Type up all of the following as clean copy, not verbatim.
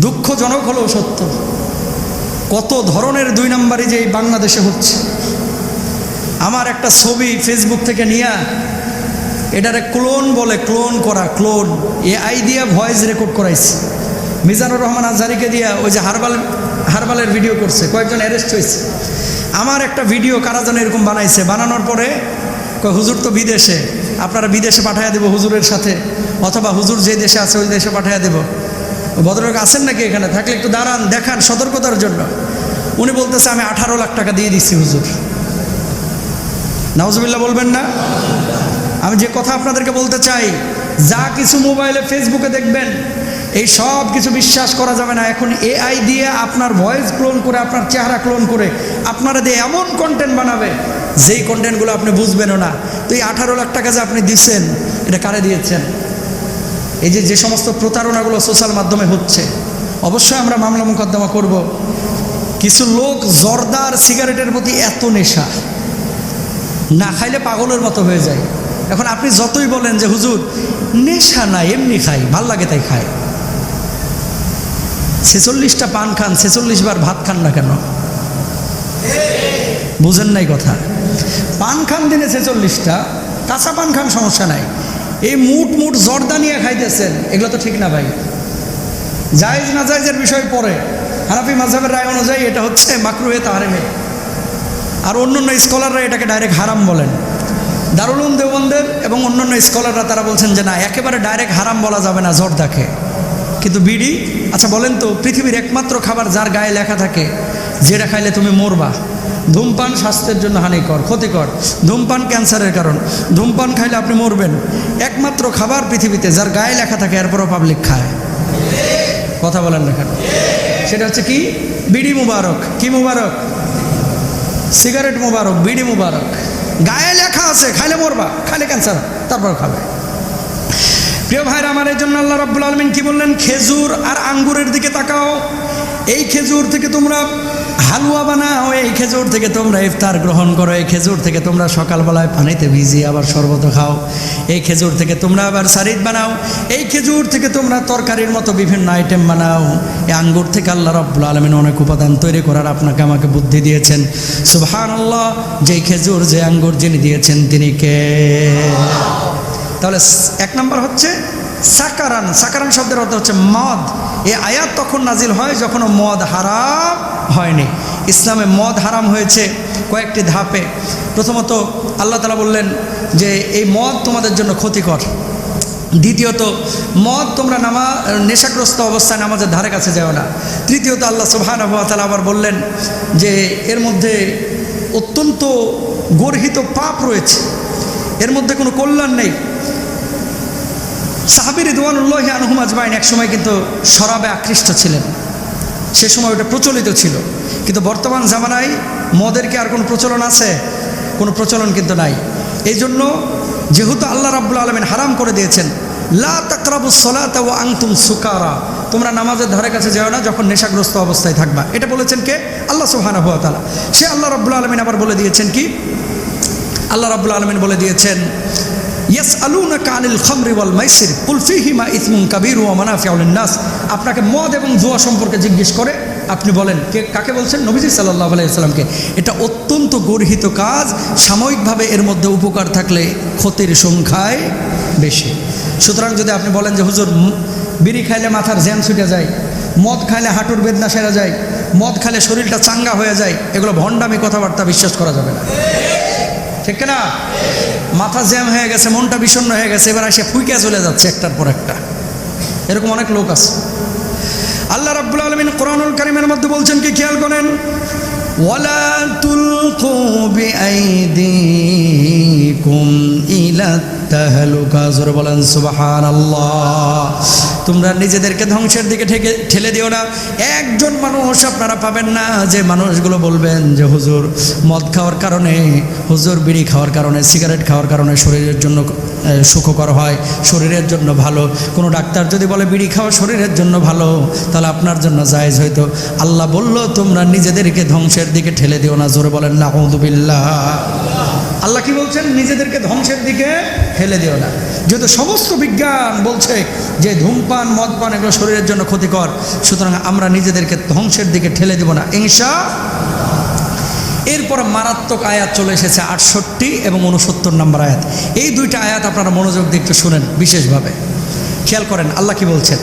দুঃখজনক হলেও সত্য, কত ধরনের দুই নাম্বারই যে এই বাংলাদেশে হচ্ছে। আমার একটা ছবি ফেসবুক থেকে নিয়ে এটারে ক্লোন বলে, ক্লোন করা, ক্লোন এআই দিয়ে ভয়েস রেকর্ড করাইছে। মিজানুর রহমান আজহারিকে দিয়া ওই যে হারবালের ভিডিও করছে, কয়েকজন অ্যারেস্ট হয়েছে। আমার একটা ভিডিও কারা যেন এরকম বানাইছে, বানানোর পরে হুজুর তো বিদেশে, আপনারা বিদেশে পাঠাইয়া দেবো হুজুরের সাথে, অথবা হুজুর যে দেশে আছে ওই দেশে পাঠাইয়া দেবো। ভদ্রলোক আছেন নাকি এখানে? থাকলে একটু দাঁড়ান, দেখান সতর্কতার জন্য। উনি বলতেছে আমি 18 লাখ টাকা দিয়ে দিচ্ছি হুজুর। নাউজুবিল্লাহ বলবেন না? আমি যে কথা আপনাদেরকে বলতে চাই, যা কিছু মোবাইলে ফেসবুকে দেখবেন এই সব কিছু বিশ্বাস করা যাবে না। এখন এআই দিয়ে আপনার ভয়েস ক্লোন করে, আপনার চেহারা ক্লোন করে আপনারা দিয়ে এমন কন্টেন্ট বানাবে যেই কন্টেন্টগুলো আপনি বুঝবেনও না। তো এই 18 লাখ টাকা যে আপনি দিচ্ছেন, এটা কারে দিয়েছেন? এই যে সমস্ত প্রতারণাগুলো সোশ্যাল মাধ্যমে হচ্ছে, অবশ্যই আমরা মামলা মোকদ্দমা করব। কিছু লোক জর্দার সিগারেটের প্রতি এত নেশা, না খাইলে পাগলের মতো হয়ে যায়। এখন আপনি যতই বলেন যে হুজুর নেশা নাই, এমনি খাই, ভাল লাগে তাই খায়। 46টা পান খান, 46 বার ভাত খান না কেন? বুঝেন নাই কথা? পান খান দিনে 46টা, কাঁচা পান খান সমস্যা নাই। এই মুট জর্দা নিয়ে খাইতেছেন, এগুলো তো ঠিক না ভাই। জায়েজ না জায়েজের বিষয় পরে, হানাফি মাযহাবের রায় অনুযায়ী এটা হচ্ছে মাকরুহে তাহরিমে, আর অন্যান্য স্কলাররা এটাকে ডাইরেক্ট হারাম বলেন। দারুল উলুম দেওবন্দের এবং অন্যান্য স্কলাররা তারা বলছেন যে না, একেবারে ডাইরেক্ট হারাম বলা যাবে না জর্দাকে। কিন্তু বিড়ি, আচ্ছা বলেন তো, পৃথিবীর একমাত্র খাবার যার গায়ে লেখা থাকে যেটা খাইলে তুমি মরবা। ধূমপান স্বাস্থ্যের জন্য হানিকর, ক্ষতিকর, ধূমপান ক্যান্সারের কারণ, ধূমপান খাইলে আপনি মরবেন। একমাত্র খাবার পৃথিবীতে যার গায়ে লেখা থাকে, এরপরও পাবলিক খায়। কথা বলেন না কেন? সেটা হচ্ছে কি? বিড়ি মুবারক। কি মুবারক? সিগারেট মুবারক, বিড়ি মুবারক। গায়ে লেখা আছে খাইলে মরবা, খাইলে ক্যান্সার, তারপর খাবে। প্রিয় ভাইরা আমার, এই জন্য আল্লাহ রাব্বুল আলামিন কি বললেন? খেজুর আর আঙ্গুরের দিকে তাকাও। এই খেজুর থেকে তোমরা হালুয়া বানাও, এই খেজুর থেকে তোমরা ইফতার গ্রহণ করো, এই খেজুর থেকে তোমরা সকালবেলায় পানিতে ভিজিয়ে আবার শরবত খাও, এই খেজুর থেকে তোমরা আবার সারিদ বানাও, এই খেজুর থেকে তোমরা তরকারির মতো বিভিন্ন আইটেম বানাও। এই আঙ্গুর থেকে আল্লাহ রাব্বুল আলামিন অনেক উপাদান তৈরি করার আপনাকে আমাকে বুদ্ধি দিয়েছেন। সুবহানাল্লাহ। যেই খেজুর, যে আঙ্গুর যিনি দিয়েছেন তিনি কে? তাহলে 1 নম্বর হচ্ছে সাকারান। সাকারান শব্দের অর্থ হচ্ছে মদ। এই আয়াত তখন নাজিল হয় যখন মদ হারাম হয়নি। ইসলামে মদ হারাম হয়েছে কয়েকটি ধাপে। প্রথমত আল্লাহ তাআলা বললেন যে এই মদ তোমাদের জন্য ক্ষতিকর। দ্বিতীয়ত, মদ তোমরা নেশাগ্রস্ত অবস্থায় নামাজের ধারে কাছে যাও না। তৃতীয়ত, আল্লাহ সুবহানাহু ওয়া তাআলা আবার বললেন যে এর মধ্যে অত্যন্ত গর্হিত পাপ রয়েছে, এর মধ্যে কোনো কল্যাণ নেই। সাহাবী রিদওয়ানুল্লাহি আনহুম আজমাইন একসময় কিন্তু শরাবে আকৃষ্ট ছিলেন, সে সময় ওটা প্রচলিত ছিল। কিন্তু বর্তমান জামানায় মদের কি আর কোনো প্রচলন আছে? কোনো প্রচলন কিন্তু নাই। এই জন্য যেহেতু আল্লাহ রাব্বুল আলামিন হারাম করে দিয়েছেন, লা তাকরাবুস সালাতা ওয়া আনতুম সুকারা, তোমরা নামাজের ধারে কাছে যাও না যখন নেশাগ্রস্ত অবস্থায় থাকবা। এটা বলেছেন কে? আল্লাহ সুবহানাহু ওয়া তাআলা। সে আল্লাহ রাব্বুল আলামিন আবার বলে দিয়েছেন কি? আল্লাহ রাব্বুল আলামিন বলে দিয়েছেন, ইয়াসআলুনাকা আনিল খামরি ওয়াল মাইসির কুল ফীহিমা ইসমুন কাবীর ওয়া মানাফিউ লিন-নাস। আপনাকে মদ এবং জুয়া সম্পর্কে জিজ্ঞেস করে, আপনি বলেন কে? কাকে বলছেন? নবীজি সাল্লাল্লাহু আলাইহি ওয়াসাল্লামকে। এটা অত্যন্ত গর্হিত কাজ। সাময়িকভাবে এর মধ্যে উপকার থাকলে ক্ষতির সংখ্যায় বেশি। সুতরাং যদি আপনি বলেন যে হুজুর বিড়ি খাইলে মাথার জ্যাম ছুটে যায়, মদ খাইলে হাঁটুর বেদনা সেরে যায়, মদ খাইলে শরীরটা চাঙ্গা হয়ে যায়, এগুলো ভণ্ডামি কথাবার্তা, বিশ্বাস করা যাবে না। ঠিক না? মাথা জ্যাম হয়ে গেছে, মনটা বিষণ্ণ হয়ে গেছে, এবার এসে ফুইকে চলে যাচ্ছে একটার পর একটা। এরকম অনেক লোক আছে। আল্লাহ রাব্বুল আলামিন কোরআনুল কারীমের মধ্যে বলছেন কি? খেয়াল করেন, ওয়ালা তুলকু বিআইদিকুম ইলা তাহলুকা। জোরে বলেন সুবহানাল্লাহ। তোমরা নিজেদেরকে ধ্বংসের দিকে ঠেলে দিও না। একজন মানুষ আপনারা পাবেন না যে মানুষগুলো বলবেন যে হুজুর মদ খাওয়ার কারণে, হুজুর বিড়ি খাওয়ার কারণে, সিগারেট খাওয়ার কারণে শরীরের জন্য সুখকর হয়, শরীরের জন্য ভালো। কোনো ডাক্তার যদি বলে বিড়ি খাওয়া শরীরের জন্য ভালো, তাহলে আপনার জন্য জায়েজ হইতো। আল্লাহ বলল তোমরা নিজেদেরকে ধ্বংসের দিকে ঠেলে দিও না। জোরে বলেন নাউযুবিল্লাহ। আল্লাহ কি বলছেন? নিজেদেরকে ধ্বংসের দিকে ঠেলে দিও না। যেহেতু সমস্ত বিজ্ঞান বলছে যে ধূমপান, মদপান এগুলো শরীরের জন্য ক্ষতিকর, সুতরাং আমরা নিজেদেরকে ধ্বংসের দিকে ঠেলে দেব না ইনশাআল্লাহ। এরপর মারাত্মক আয়াত চলে এসেছে 68 এবং 69 নম্বর আয়াত। এই দুইটা আয়াত আপনারা মনোযোগ দিয়ে একটু শুনেন বিশেষভাবে, খেয়াল করেন আল্লাহ কি বলছেন।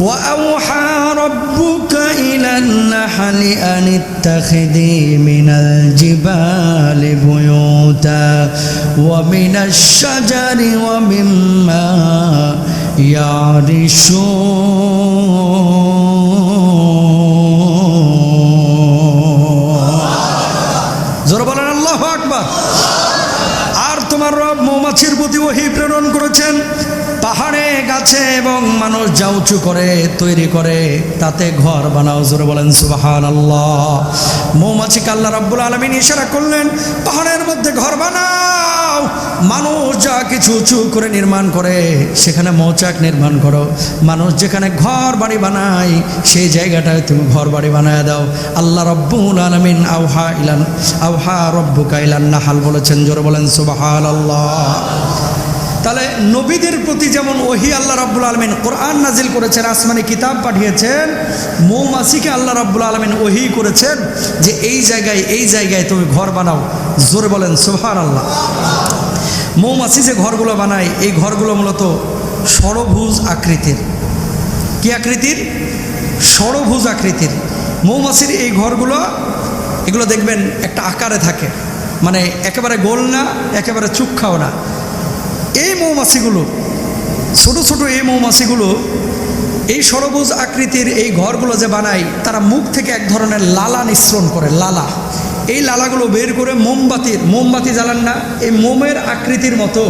وَأَوْحَى رَبُّكَ إِلَى النَّحْلِ أَنِ اتَّخِذِي مِنَ الْجِبَالِ بُيُوتًا وَمِنَ الشَّجَرِ وَمِمَّا يَعْرِشُونَ। জোরে বলেন আল্লাহু আকবার। আর তোমার রব মৌমাছির প্রতি ওহী প্রেরণ করেছেন, পাহাড়ে গাছে এবং মানুষ যা উঁচু করে তৈরি করে তাতে ঘর বানাও। জোরে বলেন সুবহানাল্লাহ। মৌমাছিকে আল্লাহ রাব্বুল আলামিন ইশারা করলেন, পাহাড়ের মধ্যে ঘর বানাও। মানুষ যা কিছু উঁচু করে নির্মাণ করে সেখানে মৌচাক নির্মাণ করো। মানুষ যেখানে ঘর বাড়ি বানায় সেই জায়গাটায় তুমি ঘর বাড়ি বানায় দাও। আল্লাহ রাব্বুল আলামিন আওহা রব্বুকা ইলান নাহল বলেছেন। জোরে বলেন সুবহানাল্লাহ। তাহলে নবীদের প্রতি যেমন ওহী আল্লাহ রাব্বুল আলামিন কোরআন নাজিল করেছেন, আসমানি কিতাব পাঠিয়েছেন, মৌমাছিকে আল্লাহ রাব্বুল আলামিন ওহী করেছেন যে এই জায়গায় তুমি ঘর বানাও। জোরে বলেন সুবহানাল্লাহ। মৌমাছি যে ঘরগুলো বানায় এই ঘরগুলো মূলত ষড়ভুজ আকৃতির। কি আকৃতির? ষড়ভুজ আকৃতির। মৌমাছির এই ঘরগুলো এগুলো দেখবেন একটা আকারে থাকে, মানে একেবারে গোল না, একেবারে চুক্ষাও না। এই মৌমাছিগুলো ছোট ছোট এই মৌমাছিগুলো এই ষড়ভুজ আকৃতির এই ঘরগুলো যে বানায়, তারা মুখ থেকে এক ধরনের লালা নিঃসরণ করে। লালা, এই লালাগুলো বের করে মোমবাতি জ্বালান না, এই মোমের আকৃতির মতো,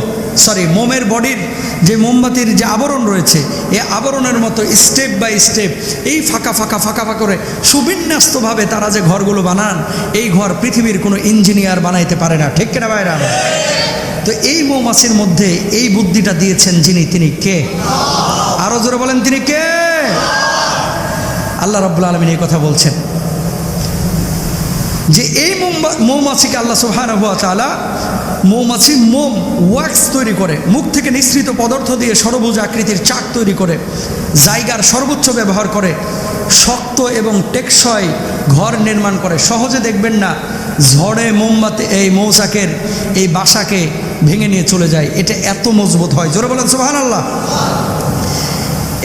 মোমের বডির যে মোমবাতির যে আবরণ রয়েছে এই আবরণের মতো স্টেপ বাই স্টেপ এই ফাঁকা করে সুবিন্যস্তভাবে তারা যে ঘরগুলো বানান, এই ঘর পৃথিবীর কোনো ইঞ্জিনিয়ার বানাইতে পারে না। ঠিক কিনা ভাইরা? তো এই মৌমাছির মধ্যে এই বুদ্ধিটা দিয়েছেন যিনি, তিনি কে? আরো জোরে বলেন, তিনি কে? আল্লাহ রাব্বুল আলামিন এই কথা বলছেন যে এই মৌমাছিকে আল্লাহ সুবহানাহু ওয়া তাআলা মৌমাছি মোম ওয়াক্স তৈরি করে, মুখ থেকে নিঃসৃত পদার্থ দিয়ে ষড়ভুজ আকৃতির চাক তৈরি করে, জায়গার সর্বোচ্চ ব্যবহার করে, শক্ত এবং টেকসই ঘর নির্মাণ করে। সহজে দেখবেন না ঝড়ে মোমবাতি এই মৌচাকের এই বাসাকে ভেঙে নিয়ে চলে যায়, এটা এত মজবুত হয়। জোরে বলেন সুবহানাল্লাহ।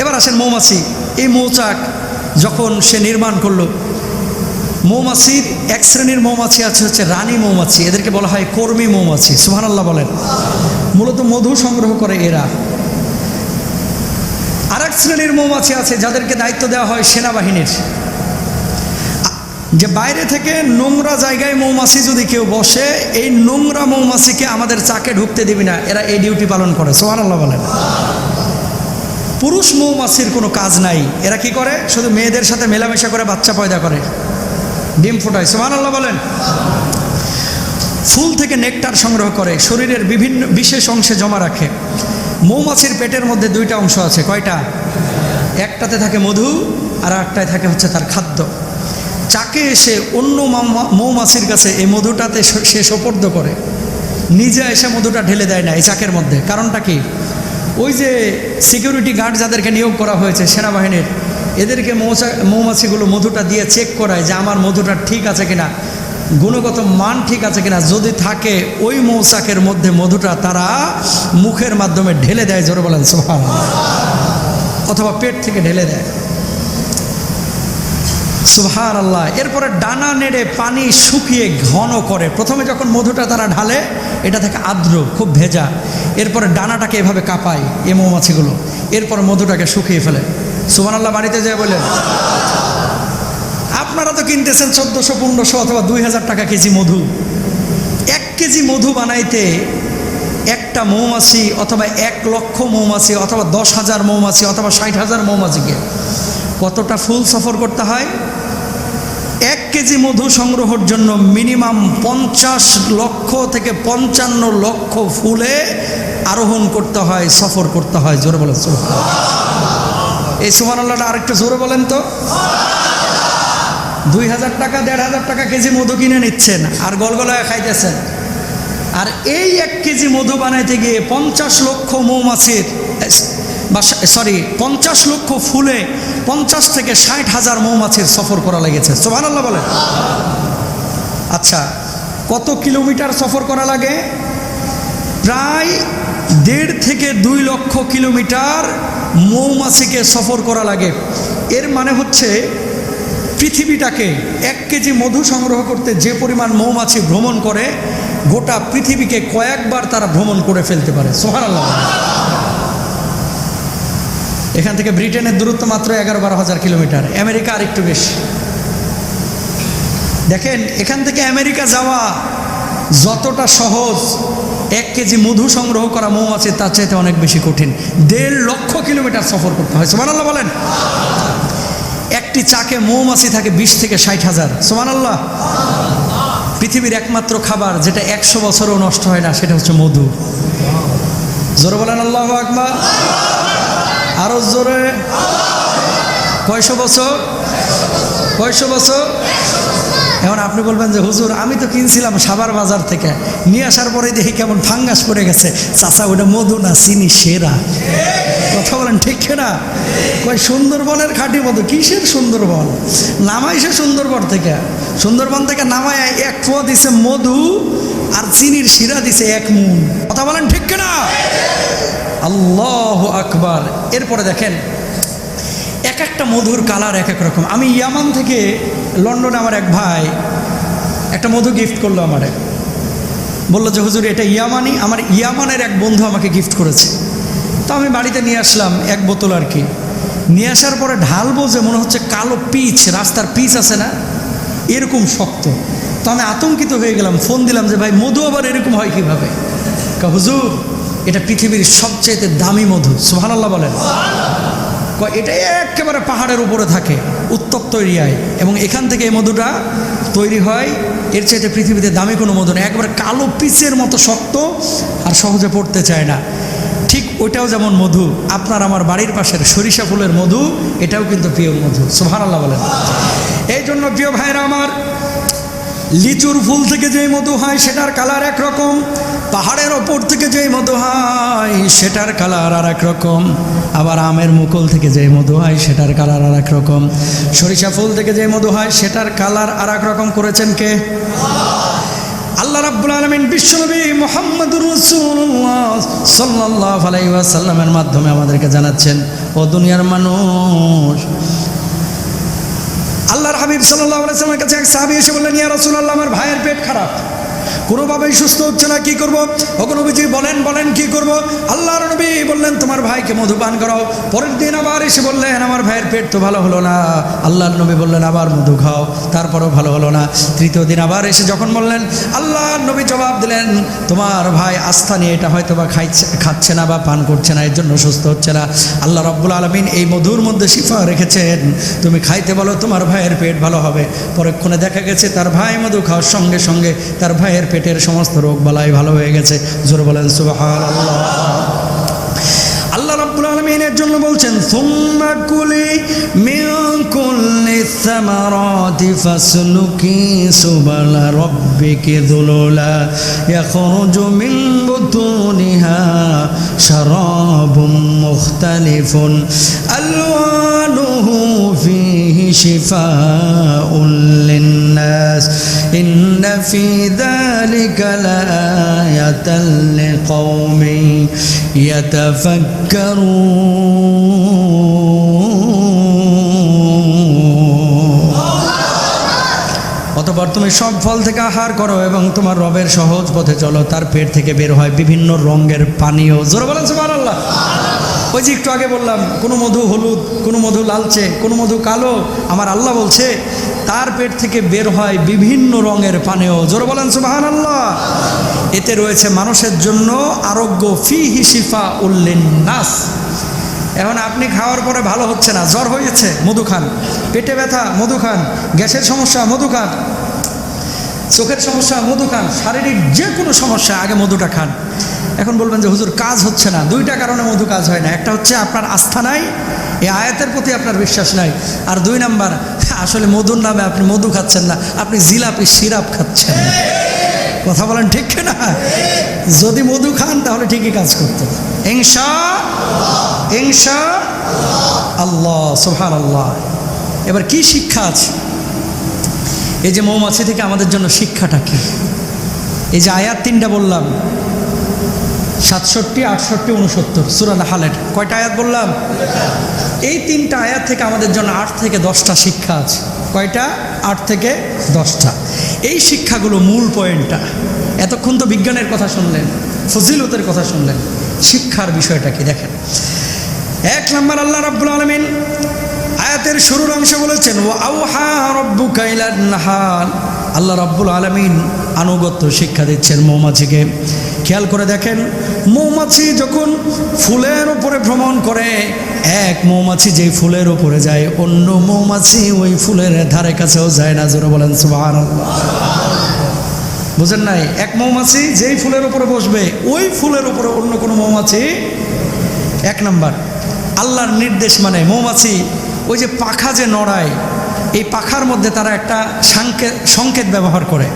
এবার আসেন মৌমাছি। এই মৌচাক যখন সে নির্মাণ করলো, মৌমাছির এক শ্রেণীর মৌমাছি হচ্ছে রানী মৌমাছি, এদেরকে বলা হয় কর্মী মৌমাছি। সুবহানাল্লাহ বলেন। মূলত মধু সংগ্রহ করে এরা। আর এক শ্রেণীর মৌমাছি আছে যাদেরকে দায়িত্ব দেওয়া হয় সেনাবাহিনীর, যে বাইরে থেকে নোংরা জায়গায় মৌমাছি যদি কেউ বসে, এই নোংরা মৌমাছিকে আমাদের চাকে ঢুকতে দিবি না, এরা এই ডিউটি পালন করে। সুবহানাল্লাহ বলেন। পুরুষ মৌমাছির কোনো কাজ নাই, এরা কি করে? শুধু মেয়েদের সাথে মেলামেশা করে বাচ্চা পয়দা করে, ডিম ফোটায়। সুবহানাল্লাহ বলেন। ফুল থেকে নেকটার সংগ্রহ করে, শরীরের বিভিন্ন বিশেষ অংশে জমা রাখে। মৌমাছির পেটের মধ্যে দুইটা অংশ আছে। কয়টা? একটাতে থাকে মধু আর একটায় থাকে হচ্ছে তার খাদ্য। চাকে এসে অন্য মৌমাছির কাছে এই মধুটাতে সে সোপর্দ করে, নিজে এসে মধুটা ঢেলে দেয় না এই চাকের মধ্যে। কারণটা কি? ওই যে সিকিউরিটি গার্ড যাদেরকে নিয়োগ করা হয়েছে সেনাবাহিনীর, এদেরকে মৌমাছিগুলো মধুটা দিয়ে চেক করায় যে আমার মধুটা ঠিক আছে কিনা, গুণগত মান ঠিক আছে কিনা। যদি থাকে ওই মৌচাকের মধ্যে মধুটা তারা মুখের মাধ্যমে ঢেলে দেয়। জোরে বলেন সুবহানাল্লাহ। অথবা পেট থেকে ঢেলে দেয়। সুবহানাল্লাহ। এরপরে ডানা নেড়ে পানি শুকিয়ে ঘন করে। প্রথমে যখন মধুটা তারা ঢালে এটা থেকে আর্দ্র, খুব ভেজা। এরপরে ডানাটাকে এভাবে কাঁপায় এই মৌমাছিগুলো, এরপর মধুটাকে শুকিয়ে ফেলে। সুবহানাল্লাহ। বাড়িতে যায় বলেন। আপনারা তো কিনতেছেন 1400, 1500 অথবা 2000 টাকা কেজি মধু। 1 কেজি মধু বানাইতে একটা মৌমাছি অথবা 1 লক্ষ মৌমাছি অথবা 10,000 মৌমাছি অথবা 60,000 মৌমাছিকে কতটা ফুল সফর করতে হয়? 1 কেজি মধু সংগ্রহের জন্য মিনিমাম 50 লক্ষ থেকে 55 লক্ষ ফুলে আরোহণ করতে হয়, সফর করতে হয়। জোরে বলেন সুবহানাল্লাহ। এই সুবহানাল্লাহটা আরেকটু জোরে বলেন তো। 2000 টাকা 1500 টাকা কেজি মধু কিনে নিচ্ছেন আর গলগলায় খাইতেছেন, আর এই 1 কেজি মধু বানাইতে গিয়ে 50 লক্ষ মৌমাছির 50 লক্ষ ফুলে 50 থেকে 60,000 মৌমাছির সফর করা লেগেছে। সুবহানাল্লাহ বলেন। আচ্ছা, কত কিলোমিটার সফর করা লাগে? প্রায় 1.5 থেকে 2 লক্ষ কিলোমিটার মৌমাছিকে সফর করা লাগে। এর মানে হচ্ছে পৃথিবীটাকে 1 কেজি মধু সংগ্রহ করতে যে পরিমাণ মৌমাছি ভ্রমণ করে, গোটা পৃথিবীকে কয়েকবার তারা ভ্রমণ করে ফেলতে পারে। সুবহানাল্লাহ। এখান থেকে ব্রিটেনের দূরত্ব মাত্র 11-12 হাজার কিলোমিটার, আমেরিকা আরেকটু বেশি। দেখেন, এখান থেকে আমেরিকা যাওয়া যতটা সহজ, 1 কেজি মধু সংগ্রহ করা মৌমাছি তার চাইতে অনেক বেশি কঠিন। 1.5 লক্ষ কিলোমিটার সফর করতে হয়। সুবহানাল্লাহ বলেন। একটি চাকে মৌমাছি থাকে 20 থেকে 60 হাজার। সুবহানাল্লাহ। পৃথিবীর একমাত্র খাবার যেটা 100 বছরও নষ্ট হয় না, সেটা হচ্ছে মধু। জোরে বলেন আল্লাহু আকবার। আরো জোরে। কয়শো বছর? কয়শো বছর? এখন আপনি বলবেন যে হুজুর, আমি তো কিনছিলাম সাভার বাজার থেকে, নিয়ে আসার পরে দেখি কেমন ফাঙ্গাস পড়ে গেছে। চাচা, ওটা মধু না, চিনি সেরা। কথা বলেন ঠিক না? কয় সুন্দরবনের খাঁটি মধু। কিসের সুন্দরবন? নামাইছে সুন্দরবন থেকে, সুন্দরবন থেকে নামায় 1 পোয়া দিছে মধু, আর চিনির শিরা দিছে 1 মুন। কথা বলেন ঠিক না? আল্লাহু আকবার। এরপরে দেখেন, এক একটা মধুর কালার এক এক রকম। আমি ইয়ামান থেকে লন্ডনে আমার এক ভাই একটা মধু গিফট করলো আমারে, বললো যে হুজুর এটা ইয়ামানি। আমার ইয়ামানের এক বন্ধু আমাকে গিফট করেছে। তো আমি বাড়িতে নিয়ে আসলাম 1 বোতল আর কি। নিয়ে আসার পরে ঢালবো যে মনে হচ্ছে কালো পিচ, রাস্তার পিচ আছে না, এরকম শক্ত। তো আমি আতঙ্কিত হয়ে গেলাম, ফোন দিলাম যে ভাই মধু আবার এরকম হয় কীভাবে? হুজুর, এটা পৃথিবীর সবচেয়ে দামি মধু। সুবহানাল্লাহ বলেন। এটা একেবারে পাহাড়ের উপরে থাকে, উত্তপ্ত এরিয়ায়, এবং এখান থেকে এই মধুটা তৈরি হয়। এর চাইতে পৃথিবীতে দামি কোনো মধু নেই। একবারে কালো পিচের মতো শক্ত, আর সহজে পড়তে চায় না। ঠিক ওইটাও যেমন মধু, আপনার আমার বাড়ির পাশের সরিষা ফুলের মধু, এটাও কিন্তু পিওর মধু। সুবহানাল্লাহ বলেন। এই জন্য প্রিয় ভাইরা আমার, লিচুর ফুল থেকে যে মধু হয় সেটার কালার একরকম, পাহাড়ের ওপর থেকে যে মধু হয় সেটার কালার আর এক রকম, আবার আমের মুকুল থেকে যে মধু হয় সেটার কালার আর এক রকম, সরিষা ফুল থেকে যে মধু হয় সেটার কালার আর এক রকম করেছেন কে? আল্লাহ রাব্বুল আলামিন বিশ্বনবী মুহাম্মদুর রাসূলুল্লাহ সাল্লাল্লাহু আলাইহি ওয়াসাল্লামের মাধ্যমে আমাদেরকে জানাচ্ছেন, ও দুনিয়ার মানুষ, আল্লাহর হাবিব সাল্লাল্লাহু আলাইহি ওয়াসাল্লামের কাছে এক সাহাবী এসে বললেন, ইয়া রাসূলুল্লাহ, আমার ভাইয়ের পেট খারাপ, কোনোভাবেই সুস্থ হচ্ছে না, কি করব? ওগো নবীজি বলেন বলেন কি করব? আল্লাহর নবী বললেন, তোমার ভাইকে মধু পান করাও। পরের দিন আবার এসে বললেন, আমার ভাইয়ের পেট তো ভালো হলো না। আল্লাহর নবী বললেন, আবার মধু খাও, তারপরেও ভালো হলো না। তৃতীয় দিন আবার এসে যখন বললেন, আল্লাহর নবী জবাব দিলেন, তোমার ভাই আস্থা নিয়ে এটা হয়তো বা খাচ্ছে না বা পান করছে না, এর জন্য সুস্থ হচ্ছে না। আল্লাহ রাব্বুল আলামিন এই মধুর মধ্যে শিফা রেখেছেন, তুমি খাইতে বলো, তোমার ভাইয়ের পেট ভালো হবে। পরক্ষণে দেখা গেছে তার ভাই মধু খাওয়ার সঙ্গে সঙ্গে তার ভাইয়ের পেটের সমস্ত রোগ বালাই ভালো হয়ে গেছে। জোরে বলেন সুবহানাল্লাহ। আল্লাহ রাব্বুল আলামিন এর জন্য বলছেন, সুম্মা কুলি মিন কুল্লি সামারাতি ফাসলুকি সুবলা রাব্বিকি যুলুলা ইয়াখরুজু মিন বুতুনিহা শারাবুম মুখতালিফুন আলওয়ানুহু ফীহি শিফাউন লিন্নাস ইন্না ফী যালিকা লাআয়াতান লিকাওমিন অতঃপর তুমি সব ফল থেকে আহার করো এবং তোমার রবের সহজ পথে চলো, তার পেট থেকে বের হয় বিভিন্ন রঙের পানীয়। জোরে বলেন সুবহানাল্লাহ। ওই যে একটু আগে বললাম, কোনো মধু হলুদ, কোনো মধু লালচে, কোনো মধু কালো। আমার আল্লাহ বলছে তার পেট থেকে বের হয় বিভিন্ন রঙের পানীয়। জোরে বলেন সুবহানাল্লাহ। এতে রয়েছে মানুষের জন্য আরোগ্য, ফীহি শিফাউল লিন্নাস। এখন আপনি খাওয়ার পরে ভালো হচ্ছে না, জ্বর হয়েছে, মধু খান। পেটে ব্যথা, মধু খান। গ্যাসের সমস্যা, মধু খান। চোখের সমস্যা, মধু খান। শারীরিক যে কোনো সমস্যা, আগে মধুটা খান। এখন বলবেন যে হুজুর কাজ হচ্ছে না। 2টা কারণে মধু কাজ হয় না। একটা হচ্ছে আপনার আস্থা নাই, এই আয়াতের প্রতি আপনার বিশ্বাস নাই। আর 2 নাম্বার, আসলে মধুর নামে আপনি মধু খাচ্ছেন না, আপনি জিলাপি সিরাপ খাচ্ছেন। কথা বলেন ঠিক না? যদি মধু খান তাহলে ঠিকই কাজ করতো। ইনশা আল্লাহ, সুবহানাল্লাহ। এবার কি শিক্ষা আছে? এই যে মৌমাছি থেকে আমাদের জন্য শিক্ষাটা কি? এই যে আয়াত তিনটা বললাম, 67, 68, 69 সূরা নাহলের কয়টা আয়াত বললাম? এই তিনটা আয়াত থেকে আমাদের জন্য 8 থেকে 10টা শিক্ষা আছে। কয়টা? 8 থেকে 10টা। এই শিক্ষাগুলো মূল পয়েন্টটা। এতক্ষণ তো বিজ্ঞানের কথা শুনলেন, ফজিলতের কথা শুনলেন, শিক্ষার বিষয়টা কি দেখেন। 1 নম্বর, আল্লাহ রাব্বুল আলামিন আয়াতের শুরুর অংশে বলেছেন ওয়া আওহা রাব্বুকা ইলান নাহাল। আল্লাহ রাব্বুল আলামিন আনুগত্য শিক্ষা দিচ্ছেন মৌমাছিকে। খেয়াল করে দেখেন, মৌমাছি যখন ফুলের উপরে ভ্রমণ করে, এক মৌমাছি যেই ফুলের উপরে যায়, অন্য মৌমাছি ওই ফুলের ধারে কাছেও যায় না। জোরে বলেন সুবহানাল্লাহ। বুঝেন নাই? এক মৌমাছি যেই ফুলের উপরে বসবে, ওই ফুলের উপরে অন্য কোনো মৌমাছি। 1 নাম্বার, আল্লাহর নির্দেশ মানে মৌমাছি ওই যে পাখা যে নড়ায়, এই পাখার মধ্যে তারা একটা সংকেত ব্যবহার করে,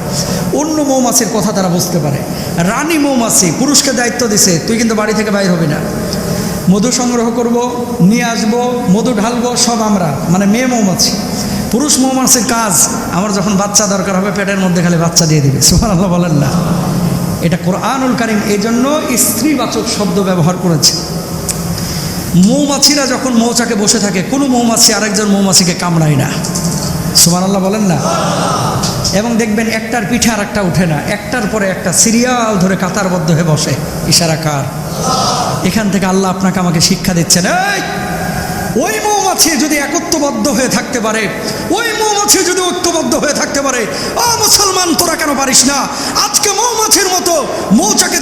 অন্য মৌমাছির কথা তারা বুঝতে পারে। রানী মৌমাছি পুরুষকে দায়িত্ব দিছে, তুই কিন্তু বাড়ি থেকে বাইর হবি না, মধু সংগ্রহ করব, নিয়ে আসবো, মধু ঢালবো, সব আমরা, মানে মেয়ে মৌমাছি। পুরুষ মৌমাছির কাজ, আমার যখন বাচ্চা দরকার হবে পেটের মধ্যে খালি বাচ্চা দিয়ে দিবে। সুবহানাল্লাহ বলেন না? এটা কোরআনুল কারীম এই জন্য স্ত্রীবাচক শব্দ ব্যবহার করেছে। মৌমাছিরা যখন মৌচাকে বসে থাকে, কোনো মৌমাছি আরেকজন মৌমাছিকে কামড়ায় না। সুবহানাল্লাহ বলেন না? এবং দেখবেন একটার পিঠে আর একটা উঠে না, একটার পরে একটা সিরিয়াল ধরে কাতারবদ্ধ হয়ে বসে। ইশারা কার? এখান থেকে আল্লাহ আপনাকে আমাকে শিক্ষা দিচ্ছেন, ওই মৌমাছি যদি একত্ববদ্ধ হয়ে থাকতে পারে, ওই মৌমাছি যদি ঐক্যবদ্ধ হয়ে থাকতে পারে, মুসলমান তোরা কেন পারিস না? আজকে মৌমাছির মতো মৌচাকে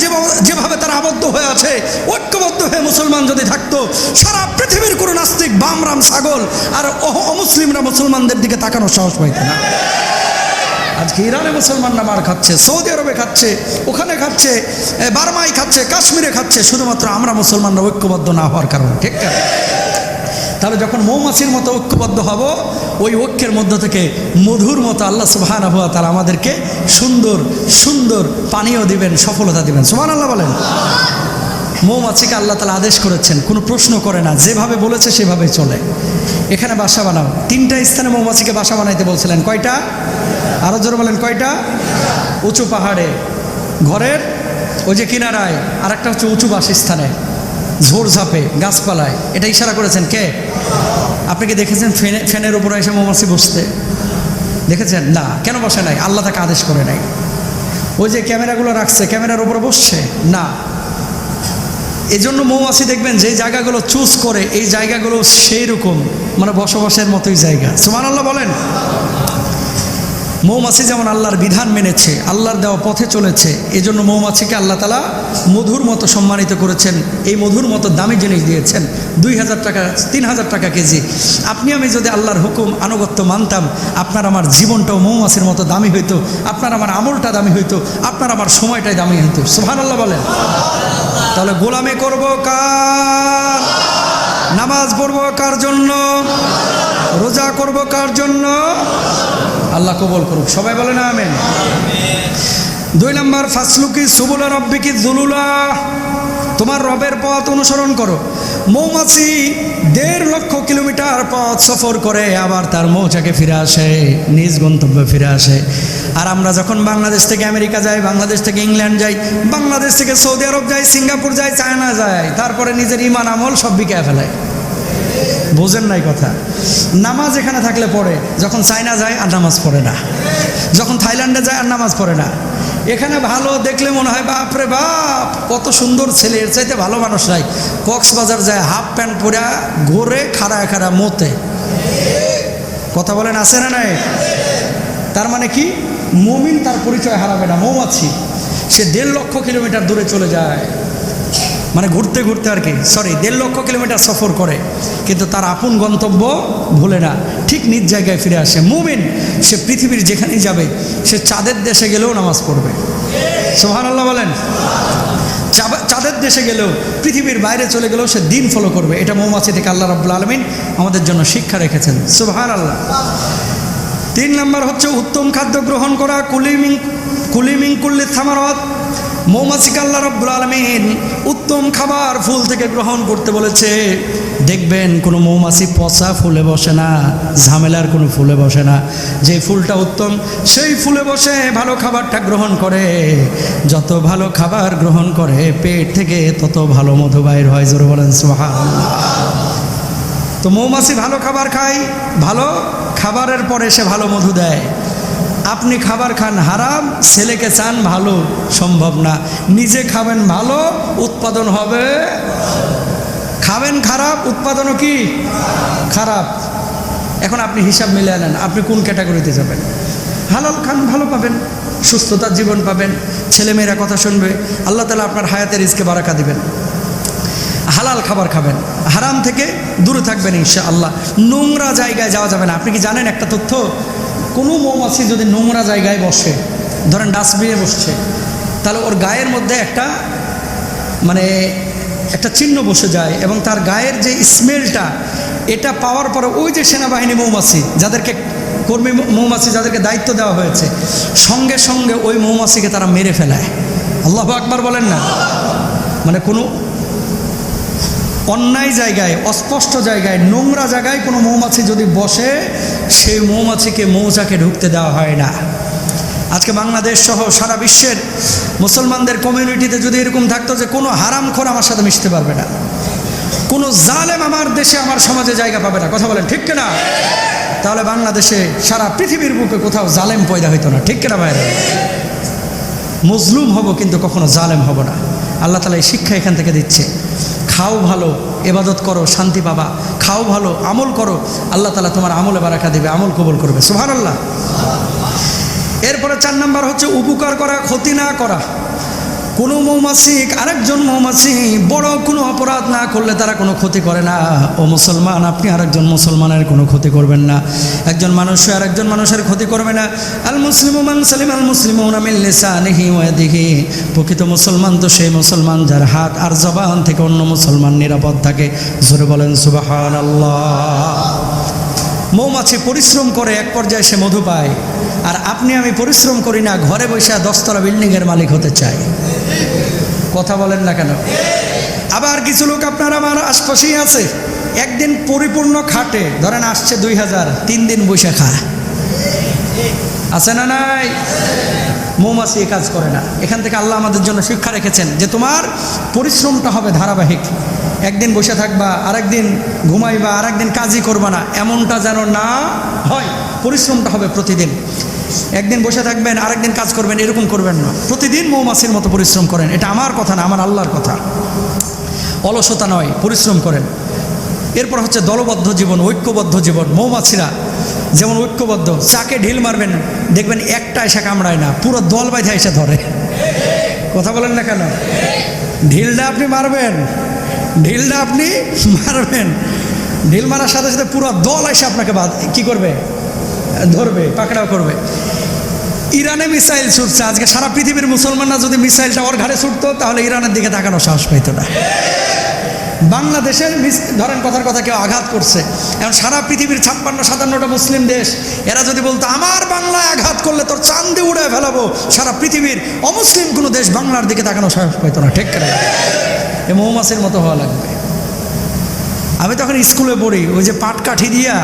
যেভাবে তারা আবদ্ধ হয়ে আছে, ঐক্যবদ্ধ হয়ে মুসলমান যদি থাকতো, সারা পৃথিবীর কোনো নাস্তিক বামরাম ছাগল আর অমুসলিমরা মুসলমানদের দিকে তাকানোর সাহস পাইত না। আজকে ইরানে মুসলমানরা মার খাচ্ছে, সৌদি আরবে খাচ্ছে, ওখানে খাচ্ছে, বার্মায় খাচ্ছে, কাশ্মীরে খাচ্ছে, শুধুমাত্র আমরা মুসলমানরা ঐক্যবদ্ধ না হওয়ার কারণে। ঠিক না? তাহলে যখন মৌমাছির মতো ঐক্যবদ্ধ হব, ওই ঐক্যের মধ্য থেকে মধুর মতো আল্লাহ সুবহানাহু ওয়া তাআলা আমাদেরকে সুন্দর সুন্দর পানীয় দিবেন, সফলতা দিবেন। সুবহানাল্লাহ বলেন। মৌমাছিকে আল্লাহ তাআলা আদেশ করেছেন, কোনো প্রশ্ন করে না, যেভাবে বলেছে সেভাবে চলে। এখানে বাসা বানাও, 3টা স্থানে মৌমাছিকে বাসা বানাইতে বলছিলেন। কয়টা? আরো জোরে বলেন, কয়টা? উঁচু পাহাড়ে, ঘরের ওই যে কিনারায়, আর একটা হচ্ছে উঁচু বাসস্থানে, ঝোড়ঝাপে, গাছপালায়। এটা ইশারা করেছেন কে? আপনি কি দেখেছেন ফ্যানের উপরে এসে মৌমাছি বসতে? দেখেছেন? না। কেন বসে নাই? আল্লাহ তাকে আদেশ করে নাই। ওই যে ক্যামেরাগুলো রাখছে, ক্যামেরার উপরে বসছে না। এজন্য মৌমাছি দেখবেন যে জায়গাগুলো চুজ করে, এই জায়গাগুলো সেই রকম মানে বসবাসের মতোই জায়গা। সুবহানাল্লাহ বলেন। মৌমাছি যেমন আল্লাহর বিধান মেনেছে, আল্লাহর দেওয়া পথে চলেছে, এজন্য মৌমাছিকে আল্লাহ তাআলা মধুর মতো সম্মানিত করেছেন। এই মধুর মতো দামি জিনিস দিয়েছেন, 2000 টাকা 3000 টাকা কেজি। আপনি আমি যদি আল্লাহর হুকুম আনুগত্য মানতাম, আপনার আমার জীবনটাও মৌমাছির মতো দামি হইতো, আপনার আমার আমলটা দামি হইতো, আপনার আমার সময়টাই দামি হইতো। সুবহানাল্লাহ বলেন। তাহলে গোলামি করব কার? নামাজ পড়ব কার জন্য? রোজা করব কার জন্য? আল্লাহ কবুল করুক। সবাই বলেন আমিন। 2 নম্বর, ফাসলুকি সুবুলা রাব্বিকি যুলুলা। তোমার রবের পথ অনুসরণ করো। মৌমাছি 1.5 লক্ষ কিলোমিটার পথ সফর করে আবার তার মৌচাকে ফিরে আসে, নিজ গন্তব্যে ফিরে আসে। আর আমরা যখন বাংলাদেশ থেকে আমেরিকা যাই, বাংলাদেশ থেকে ইংল্যান্ড যাই, বাংলাদেশ থেকে সৌদি আরব যাই, সিঙ্গাপুর যাই, চায়না যাই, তারপরে নিজের ইমান আমল সব বিকে ফেলায়। বোঝেন নাই কথা? নামাজ এখানে থাকলে পড়ে, যখন চায়না যায় আর নামাজ পড়ে না, যখন থাইল্যান্ডে যায় আর নামাজ পড়ে না। এখানে ভালো দেখলে মনে হয় বাপরে বাপ কত সুন্দর ছেলে, এর চাইতে ভালো মানুষ নাই। কক্সবাজার যায় হাফ প্যান্ট পরে ঘোরে, খাড়ায় খাড়া মতে। কথা বলেন, আছে না নাই? তার মানে কি? মুমিন তার পরিচয় হারাবে না। মৌমাছি সে 1.5 লক্ষ কিলোমিটার দূরে চলে যায়, মানে ঘুরতে ঘুরতে আর কি, 1.5 লক্ষ কিলোমিটার সফর করে, কিন্তু তার আপন গন্তব্য ভুলে না, ঠিক নিজ জায়গায় ফিরে আসে। মুমিন সে পৃথিবীর যেখানেই যাবে, সে চাঁদের দেশে গেলেও নামাজ পড়বে। সুবহানাল্লাহ বলেন। চাঁদের দেশে গেলেও, পৃথিবীর বাইরে চলে গেলেও সে দিন ফলো করবে। এটা মৌমাছি থেকে আল্লাহ রাব্বুল আলামিন আমাদের জন্য শিক্ষা রেখেছেন। সুবহানাল্লাহ। 3 নম্বর হচ্ছে উত্তম খাদ্য গ্রহণ করা। কুলি মিন কুল্লি থামারাত, মৌমাছিকে আল্লাহ রাব্বুল আলামিন উত্তম খাবার ফুল থেকে গ্রহণ করতে বলেছে। দেখবেন কোনো মৌমাছি পচা ফুলে বসে না, ঝামেলার কোনো ফুলে বসে না। যে ফুলটা উত্তম সেই ফুলে বসে ভালো খাবারটা গ্রহণ করে। যত ভালো খাবার গ্রহণ করে পেট থেকে তত ভালো মধু বাইর হয়। জোরে বলেন সুবহানাল্লাহ। তো মৌমাছি ভালো খাবার খায়, ভালো খাবারের পরে সে ভালো মধু দেয়। আপনি খাবার খান হারাম, ছেলেকে চান ভালো, সম্ভব না। নিজে খাবেন ভালো, উৎপাদন হবে। খাবেন খারাপ, উৎপাদনও কি খারাপ। এখন আপনি হিসাব মিলিয়ে নেন, আপনি কোন ক্যাটাগরিতে যাবেন। হালাল খান, ভালো পাবেন, সুস্থতার জীবন পাবেন, ছেলেমেয়েরা কথা শুনবে, আল্লাহ তাআলা আপনার হায়াতের রিজকে বারাকা দিবেন। হালাল খাবার খাবেন, হারাম থেকে দূরে থাকবেন ইনশাআল্লাহ। নোংরা জায়গায় যাওয়া যাবে না। আপনি কি জানেন একটা তথ্য? কোনো মৌমাছি যদি নোংরা জায়গায় বসে, ধরেন ডাস্টবিনে বসছে, তাহলে ওর গায়ের মধ্যে একটা চিহ্ন বসে যায় এবং তার গায়ের যে স্মেলটা, এটা পাওয়ার পরে ওই যে সেনাবাহিনী মৌমাছি, যাদেরকে কর্মী মৌমাছি যাদেরকে দায়িত্ব দেওয়া হয়েছে, সঙ্গে সঙ্গে ওই মৌমাছিকে তারা মেরে ফেলায়। আল্লাহু আকবার বলেন না। মানে কোনো অন্যায় জায়গায়, অস্পষ্ট জায়গায়, নোংরা জায়গায় কোনো মৌমাছি যদি বসে, সেই মৌমাছিকে মৌচাকে ঢুকতে দেওয়া হয় না। আজকে বাংলাদেশ সহ সারা বিশ্বের মুসলমানদের কমিউনিটিতে যদি এরকম থাকতো যে কোনো হারামখোর আমার সাথে মিশতে পারবে না, কোনো জালেম আমার দেশে আমার সমাজে জায়গা পাবে না, কথা বলেন ঠিক কিনা? তাহলে বাংলাদেশে সারা পৃথিবীর বুকে কোথাও জালেম পয়দা হইতো না, ঠিক কিনা ভাইরা? মজলুম হব কিন্তু কখনো জালেম হব না। আল্লাহ তাআলা এই শিক্ষা এখান থেকে দিচ্ছে। খাও ভালো, ইবাদত করো, শান্তি পাবা। খাও ভালো, আমল করো, আল্লাহ তাআলা তোমার আমলে বারাকা দেবে, আমল কবুল করবে। সুবহানাল্লাহ। এরপরে 4 নাম্বার হচ্ছে উপকার করা, ক্ষতি না করা। কোনো মৌমাছি আরেকজন মৌমাছি বড় কোনো অপরাধ না করলে তারা কোনো ক্ষতি করে না। ও মুসলমান, আপনি আরেকজন মুসলমানের কোনো ক্ষতি করবেন না। একজন মানুষ আরেকজন মানুষের ক্ষতি করবে না। আল মুসলিমু মান সালিমাল মুসলিমুনা মিন লিসানিহি ওয়া ইয়াদিহি। প্রকৃত মুসলমান তো সেই মুসলমান যার হাত আর জবান থেকে অন্য মুসলমান নিরাপদ থাকে। জোরে বলেন সুবহানাল্লাহ। মৌমাছি পরিশ্রম করে এক পর্যায়ে সে মধু পায়, আর আপনি আমি পরিশ্রম করি না, ঘরে বসে 10তলা বিল্ডিংয়ের মালিক হতে চাই। কথা বলেন না কেন? আবার কিছু লোক আপনার আমার আশপাশেই আছে, একদিন পরিপূর্ণ খাটে, ধরেন আসছে 2000, 3 দিন বসে খায়। আছে না নাই? মৌমাছি এ কাজ করে না। এখান থেকে আল্লাহ আমাদের জন্য শিক্ষা রেখেছেন যে তোমার পরিশ্রমটা হবে ধারাবাহিক। একদিন বসে থাকবা, আরেকদিন ঘুমাইবা, আরেকদিন কাজই করবা না, এমনটা যেন না হয়। পরিশ্রমটা হবে প্রতিদিন। একদিন বসে থাকবেন, আরেকদিন কাজ করবেন, এরকম করবেন না। প্রতিদিন মৌমাছির মতো পরিশ্রম করেন। এটা আমার কথা না, আমার আল্লাহর কথা। অলসতা নয়, পরিশ্রম করেন। এরপর হচ্ছে দলবদ্ধ জীবন, ঐক্যবদ্ধ জীবন। মৌমাছিরা যেমন ঐক্যবদ্ধ, চাকে ঢিল মারবেন, দেখবেন একটা এসে কামড়ায় না, পুরো দল বাইধা এসে ধরে। কথা বলেন না কেন? ঢিলটা আপনি মারবেন, ঢিলটা আপনি মারবেন, ঢিল মারার সাথে সাথে পুরো দল এসে আপনাকে কি করবে? ধরবে, পাকড়াও করবে। ইরানে মিসাইল ছুটছে, আজকে সারা পৃথিবীর মুসলমানরা যদি মিসাইলটা ওর ঘাড়ে ছুটতো, তাহলে ইরানের দিকে তাকানো সাহস পাইতো না। বাংলাদেশের ধরেন কথার কথা কেউ আঘাত করছে, এখন সারা পৃথিবীর 56-57টা মুসলিম দেশ, এরা যদি বলতো আমার বাংলায় আঘাত করলে তোর চাঁদে উড়ে ফেলাবো, সারা পৃথিবীর অমুসলিম কোনো দেশ বাংলার দিকে তাকানো সাহস পাইতো না, ঠিক করে? এ মৌমাছির মতো হওয়া লাগবে। আমি তখন স্কুলে পড়ি, ওই যে পাট কাঠি দিয়া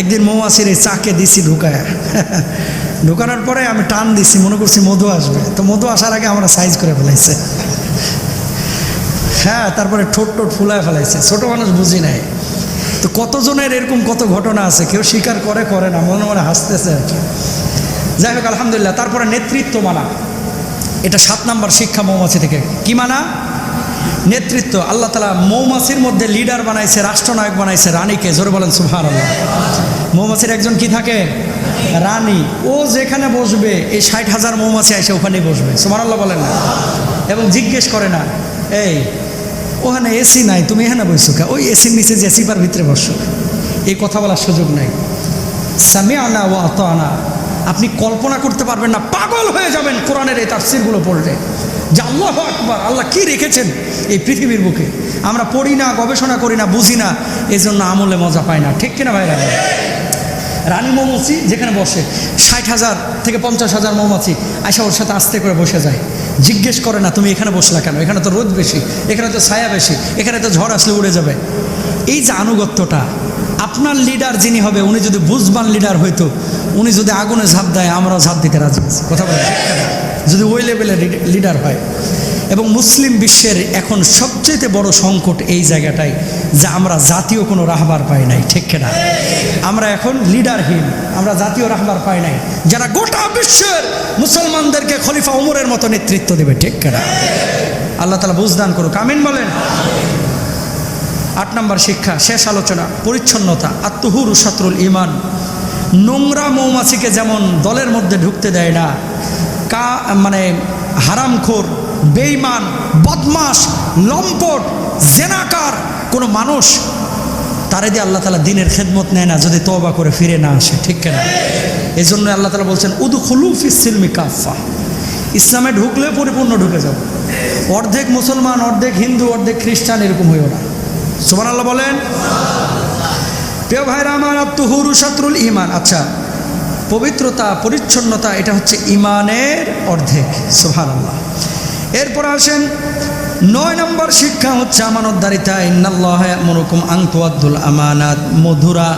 একদিন মৌমাছির এই চাকে দিছি ঢুকায়, ঢুকানোর পরে আমি টান দিছি, মনে করছি মধু আসবে, তো মধু আসার আগে আমরা সাইজ করে ফেলাইছে। হ্যাঁ, তারপরে ঠোঁট ফুলায় ফেলাইছে। ছোট মানুষ বুঝি নাই। তো কতজনের এরকম কত ঘটনা আছে, কেউ স্বীকার করে না, মনে মনে হাসতেছে আর কি। যাই হোক, আলহামদুলিল্লাহ। তারপরে নেতৃত্ব মানা, এটা 7 নাম্বার শিক্ষা মৌমাছি থেকে। কি মানা? নেতৃত্ব। আল্লাহ তাআলা মৌমাছির মধ্যে লিডার বানাইছে, রাষ্ট্রনায়ক বানাইছে রানীকে। জোরে বলেন সুবহানাল্লাহ। মৌমাছির একজন কি থাকে? রানী। ও যেখানে বসবে এই 60,000 মৌমাছি এসে ওখানেই বসবে। সুবহানাল্লাহ বলেন না? এবং জিজ্ঞেস করে না, এই ওখানে এসি নাই, তুমি এখানে বসছো কে? ওই এসির নিচে যে সিপার ভিতরে বসো। এই কথা বলার সুযোগ নাই। সামিআনা ওয়া আতানা। আপনি কল্পনা করতে পারবেন না, পাগল হয়ে যাবেন কোরআনের এই তাফসীরগুলো পড়লে, যে আল্লাহু আকবার, আল্লাহ কি রেখেছেন এই পৃথিবীর বুকে। আমরা পড়ি না, গবেষণা করি না, বুঝি না, এই জন্য আমলে মজা পাই না, ঠিক কিনা ভাইরা? রানী মৌমাছি যেখানে বসে 60,000 থেকে 50,000 মৌমাছি আয়সা ওর সাথে আস্তে করে বসে যায়, জিজ্ঞেস করে না তুমি এখানে বসলা কেন, এখানে তো রোদ বেশি, এখানে তো ছায়া বেশি, এখানে তো ঝড় আসলে উড়ে যাবে। এই যে আনুগত্যটা, আপনার লিডার যিনি হবে উনি যদি বুঝবান লিডার হইতো, উনি যদি আগুনে ঝাঁপ দেয় আমরাও ঝাঁপ দিতে রাজি আছি, কথা বলে, যদি ওই লেভেলের লিডার হয়। এবং মুসলিম বিশ্বের এখন সবচেয়ে বড় সংকট এই জায়গাটাই যে আমরা জাতীয় কোনো রাহবার পাই নাই, ঠিক কিনা? আমরা এখন লিডারহীন, আমরা জাতীয় রাহবার পাই নাই যারা গোটা বিশ্বের মুসলমানদেরকে খলিফা ওমরের মতো নেতৃত্ব দেবে, ঠিক কিনা? আল্লাহ তাআলা বুঝদান করুক, আমিন বলেন। 8 নম্বর শিক্ষা, শেষ আলোচনা, পরিচ্ছন্নতা। আত্মহুরু শাতরুল ঈমান। নোংরা মৌমাছিকে যেমন দলের মধ্যে ঢুকতে দেয় না, মানে হারামখোর, বেঈমান, বদমাশ, লম্পট, জেনাকার কোনো মানুষ তারে দিয়ে আল্লাহ তাআলা দিনের খেদমত নেয় না যদি তওবা করে ফিরে না আসে, ঠিক কিনা? এই জন্য আল্লাহ তাআলা বলছেন উদখুলু ফিস সিলমি কাফা, ইসলামে ঢুকলে পরিপূর্ণ ঢুকে যাও। অর্ধেক মুসলমান, অর্ধেক হিন্দু, অর্ধেক খ্রিস্টান এরকম হইও না। সুবহানাল্লাহ বলেন। প্রিয় ভাইরা আমার, আত্মহুরু শাতরুল ঈমান। আচ্ছা, পবিত্রতা, পরিচ্ছন্নতা এটা হচ্ছে ঈমানের অর্ধেক। সুবহানাল্লাহ। এরপর আসেন 9 নম্বর শিক্ষা হচ্ছে আমানতদারিতা। ইন্নাল্লাহা ইয়া'মুরুকুম আন তুআদ্দুল আমানাত। মধুরা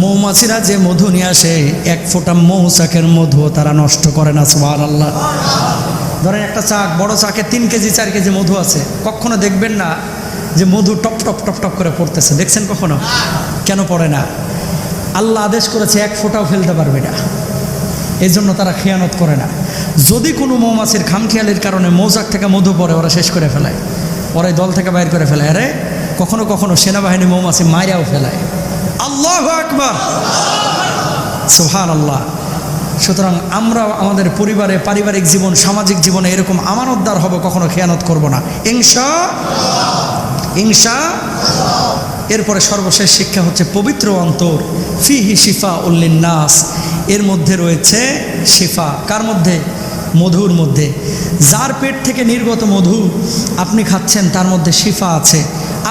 মৌমাছিরা যে মধু নিয়ে আসে, এক ফোঁটা মৌচাকের মধু তারা নষ্ট করে না। সুবহানাল্লাহ। ধরেন একটা চাক, বড় চাকে 3 কেজি 4 কেজি মধু আছে, কখনো দেখবেন না যে মধু টপ টপ টপ টপ করে পড়তেছে, দেখছেন কখনো? কেন পড়ে না? আল্লাহ আদেশ করেছে এক ফোঁটাও ফেলতে পারবে না, এই জন্য তারা খেয়ানত করে না। যদি কোনো মৌমাছির খামখেয়ালির কারণে মৌচাক থেকে মধু পড়ে, ওরা শেষ করে ফেলায়, ওরাই দল থেকে বাইর করে ফেলায়। আরে কখনো কখনো সেনাবাহিনী মৌমাছি মাইরাও ফেলায়। আল্লাহু আকবার, সুবহানাল্লাহ। সুতরাং আমরা আমাদের পরিবারে, পারিবারিক জীবন, সামাজিক জীবনে এরকম আমানতদার হব, কখনো খেয়ানত করব না, ইনশাআল্লাহ। এরপরে সর্বশেষ শিক্ষা হচ্ছে পবিত্র অন্তর। ফিহি শিফা উল্লিন নাস, এর মধ্যে রয়েছে শিফা। কার মধ্যে? মধুর মধ্যে। যার পেট থেকে নির্গত মধু আপনি খাচ্ছেন তার মধ্যে শিফা আছে।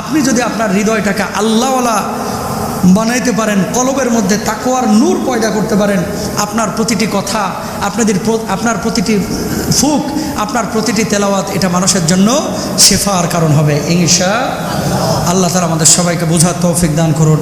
আপনি যদি আপনার হৃদয়টাকে আল্লাহওয়ালা বানাইতে পারেন, কলবের মধ্যে তাকওয়ার নূর পয়দা করতে পারেন, আপনার প্রতিটি কথা, আপনার প্রতিটি ফুক, আপনার প্রতিটি তেলাওয়াত এটা মানুষের জন্য শিফার কারণ হবে ইনশাআল্লাহ। আল্লাহ তাআলা আমাদের সবাইকে বোঝার তৌফিক দান করুন।